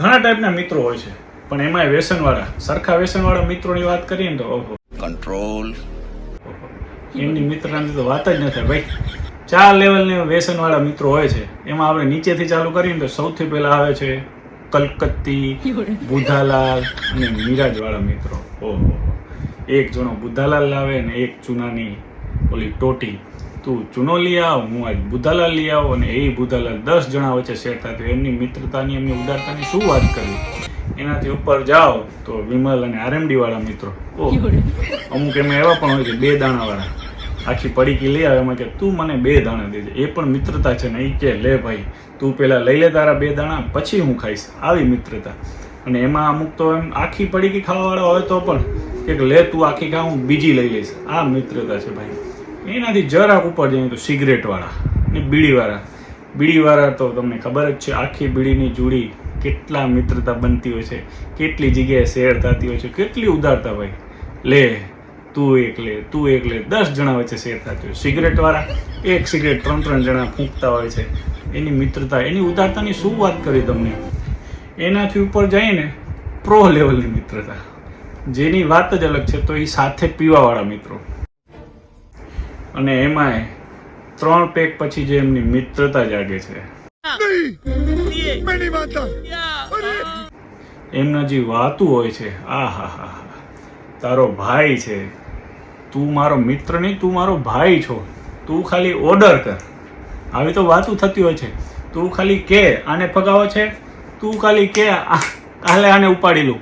ઘણા ટાઈપના મિત્રો હોય છે, પણ એમાંય વ્યસનવાળા, સરખા વ્યસનવાળા મિત્રોની વાત કરીએ ને તો ઓહો કંટ્રોલ, એમની મિત્રતાની તો વાત જ ન થાય ભાઈ. 4 લેવલના વ્યસનવાળા મિત્રો હોય છે. એમાં આપણે નીચેથી ચાલુ કરીએ તો સૌથી પહેલા આવે છે કલકત્તી, બુધાલાલ અને મિરાજવાળા મિત્રો. ઓહો, એક જણો બુધાલાલ લાવે ને એક ચૂનાની ઓલી ટોટી, તું ચૂનો લઈ આવ, હું આજ બુધાલાલ લઈ આવો, અને એ બુધાલાલ 10 જણા વચ્ચે સેટ થતી. એમની મિત્રતાની, એમની ઉદારતાની શું વાત કરવી. એનાથી ઉપર જાઓ તો વિમલ અને આરએમડી વાળા મિત્રો. ઓહ, અમુક એમાં એવા પણ હોય છે 2 દાણા વાળા, આખી પડીકી લઈ આવે એમાં કે તું મને 2 દાણા દેજે. એ પણ મિત્રતા છે ને. એ કે લે ભાઈ તું પેલા લઈ લે તારા 2 દાણા, પછી હું ખાઈશ. આવી મિત્રતા. અને એમાં અમુક તો એમ આખી પડીકી ખાવાવાળા હોય તો પણ કે લે તું આખી ખા, હું બીજી લઈ લઈશ. આ મિત્રતા છે ભાઈ. એનાથી જરાક ઉપર જઈએ તો સિગરેટવાળા ને બીડીવાળા તો તમને ખબર જ છે, આખી બીડીની જોડી કેટલા મિત્રતા બનતી હોય છે, કેટલી જગ્યાએ શેર થતી હોય છે, કેટલી ઉદારતા ભાઈ. લે તું એક લે, તું એક લે, 10 જણા વચ્ચે શેર થતી હોય. સિગરેટવાળા એક સિગરેટ 3 જણા ફૂંકતા હોય છે. એની મિત્રતા, એની ઉદારતાની શું વાત કરી તમને. એનાથી ઉપર જઈને પ્રો લેવલની મિત્રતા, જેની વાત જ અલગ છે. તો એ સાથે પીવાવાળા મિત્રો, અને એમાંય 3 પેક પછી જે એમની મિત્રતા જાગે છે, એમના જે વાતું હોય છે, આ હા હા, તારો ભાઈ છે, તું મારો મિત્ર નહીં, તું મારો ભાઈ છો, તું ખાલી ઓર્ડર કર. આવી તો વાતું થતી હોય છે. તું ખાલી કે આને ફગાવો છે, તું ખાલી કે કાલે આને ઉપાડી લઉં,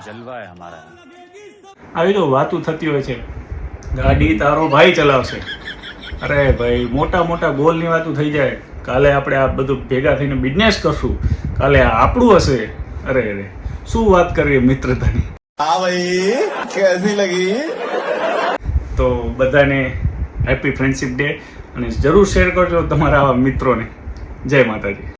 જલવા હે હમારા. આવી તો વાતું થતી હોય છે. ગાડી તારો ભાઈ ચલાવશે. અરે ભાઈ મોટા મોટા ગોલની વાતું થઈ જાય. કાલે આપણે આ બધું ભેગા થઈને બિઝનેસ કરશું, કાલે આ આપણું હશે. અરે અરે શું વાત કરીએ મિત્રતાની. હા ભાઈ કેસી લગી. તો બધાને હેપી ફ્રેન્ડશિપ ડે, અને જરૂર શેર કરજો તમારા આવા મિત્રોને. જય માતાજી.